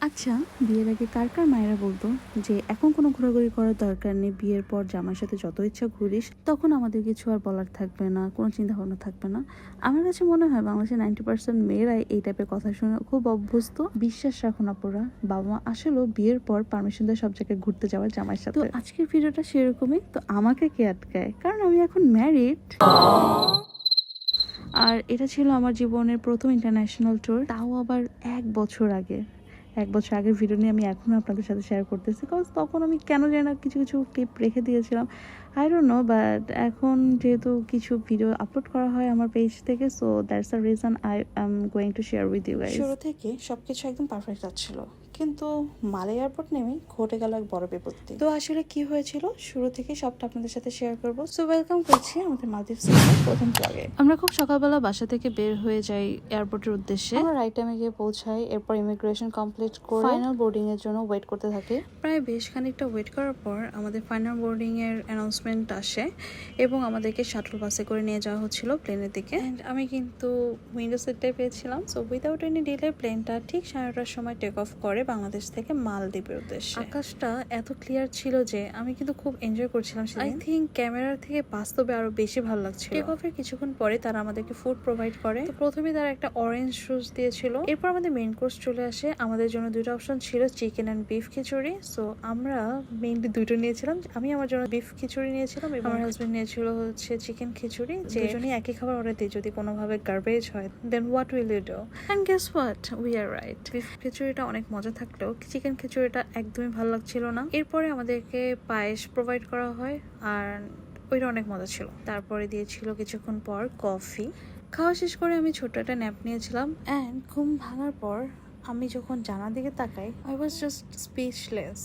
আচ্ছা, বিয়ের আগে কার কার মায়েরা বলতো যে এখন কোনো ঘোরাঘুরি করার দরকার নেই, বিয়ের পর জামাইয়ের সাথে যত ইচ্ছা ঘুরিস, তখন আমাদের কিছু আর বলার থাকবে না, কোনো চিন্তা ভাবনা থাকবে না। আমার কাছে মনে হয় বাংলাদেশের 90% মেয়েরাই এই টাইপের কথা শুনে খুব অভ্যস্ত। বিশ্বাস রাখুন আপুরা, বাবা মা আসলেও বিয়ের পর পারমিশন দেয় সব জায়গায় ঘুরতে যাওয়ার জামাইয়ের সাথে। তো আজকের ভিডিওটা সেরকমই। তো আমাকে কে আটকায়, কারণ আমি এখন ম্যারিড। আর এটা ছিল আমার জীবনের প্রথম ইন্টারন্যাশনাল ট্যুর, তাও আবার 1 বছর আগে। 1 বছর আগের ভিডিও নিয়ে আমি এখনো আপনাদের সাথে শেয়ার করতেছি, কজ তখন আমি কেন জানি না কিছু কিছু ক্লিপ রেখে দিয়েছিলাম, আই ডোন্ট নো। বাট এখন যেহেতু কিছু ভিডিও আপলোড করা হয় আমার পেজ থেকে, so that's the reason I am going to share with you guys. শুরু থেকে সবকিছু একদম পারফেক্ট যাচ্ছিল, কিন্তু মালে এয়ারপোর্ট নেমে ঘটে গেল এক বড় বিপত্তি। তো আসলে কি হয়েছিল শুরু থেকে সবটা আপনাদের সাথে শেয়ার করব। সো ওয়েলকাম করছি আমাদের মালদ্বীপস প্রথম ব্লগে। আমরা খুব সকালবেলা বাসা থেকে বের হয়ে যাই এয়ারপোর্টের উদ্দেশ্যে। আমরা রাইট টাইমে গিয়ে পৌঁছাই, এরপর ইমিগ্রেশন কমপ্লিট করে ফাইনাল বোর্ডিং এর জন্য ওয়েট করতে থাকি। প্রায় বেশ খানিকটা ওয়েট করার পর আমাদের ফাইনাল বোর্ডিং এর অ্যানাউন্সমেন্ট আসে এবং আমাদেরকে শাটল বাসে করে নিয়ে যাওয়া হচ্ছিল প্লেনের দিকে। আমি কিন্তু উইন্ডো সিটটাই পেয়েছিলাম। সো উইদাউট এনি ডিলে প্লেনটা ঠিক 9:30টার সময় টেক অফ করে বাংলাদেশ থেকে মালদ্বীপের উদ্দেশ্যে। আকাশটা এত ক্লিয়ার ছিল যে আমি কিন্তু খুব এনজয় করছিলাম। আই থিঙ্ক ক্যামেরার থেকে বাস্তবে আরো বেশি ভালো লাগছিল। টেক অফের কিছুক্ষণ পরে তারা আমাদেরকে ফুড প্রোভাইড করে। তো প্রথমে তারা একটা অরেঞ্জ জুস দিয়েছিল, এরপর আমাদের মেইন কোর্স চলে আসে। আমাদের জন্য দুটো অপশন ছিল, চিকেন এন্ড বিফ খিচুড়ি। সো আমরা মেইনলি দুটো নিয়েছিলাম। আমি আমার জন্য বিফ খিচুড়ি নিয়েছিলাম এবং আমার হাজবেন্ড নিয়েছিল হচ্ছে চিকেন খিচুড়ি। যে দুজনেই একই খাবার অর্ডার দিই, যদি কোনোভাবে গার্বেজ হয় then what will you do? And guess what, we are right. Beef খিচুড়িটা অনেক মজা থাকলেও চিকেন খিচুড়িটা একদমই ভালো লাগছিল না। এরপরে আমাদেরকে পায়েস প্রোভাইড করা হয়, আর ওইটা অনেক মজা ছিল। তারপরে দিয়েছিল কিছুক্ষণ পর কফি। খাওয়া শেষ করে আমি ছোট্ট একটা ন্যাপ নিয়েছিলাম, অ্যান্ড ঘুম ভাঙার পর আমি যখন জানার দিকে তাকাই, আই ওয়াজ জাস্ট স্পিচলেস।